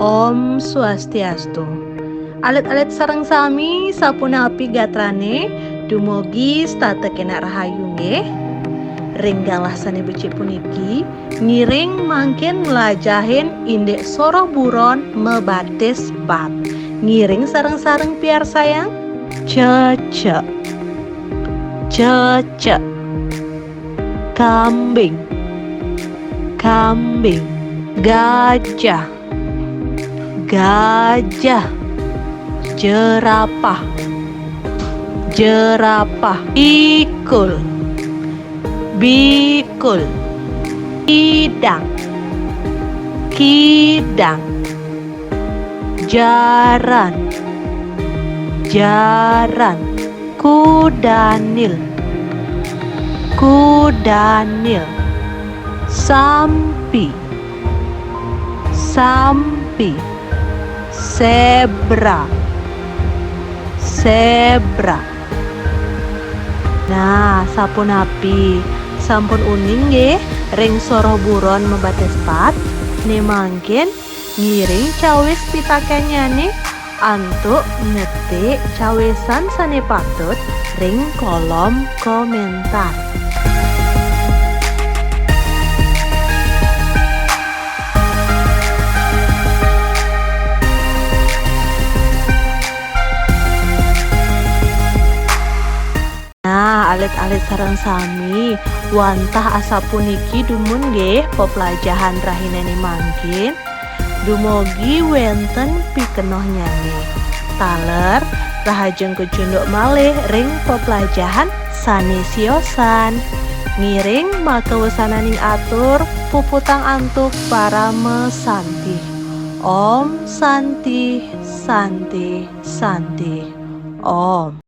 Om Swastiastu. Alit-alit sareng sami sapunapi gatrane dumugi stata kena rahayu nggih. Ring galasane becik puniki ngiring mangkin melajahin indek soro buron mebatis bab. Ngiring sareng-sareng piar sayang. Cece, cece, kambing, kambing, gajah, gajah, jerapah, jerapah, bikul, bikul, kidang, kidang, jaran, jaran, kudanil, kudanil, sampi, sampi, zebra, zebra. Nah, sapunapi sampun uning nggih ring soro buron mebates pat ne mangkin ngiring cawis pitakenya nih antuk ngetik cawisan sane patut ring kolom komentar. Nah, alit-alit sareng sami wantah asa puniki dumun nggih pepelajahan rahinane mangkin dumugi wenten pikenoh nyane taler rahajeng kejunduk malih ring pepelajahan sanesiosan ngiring makewesananing atur puputang antuk para mesanti. Om Santi Santi Santi Om.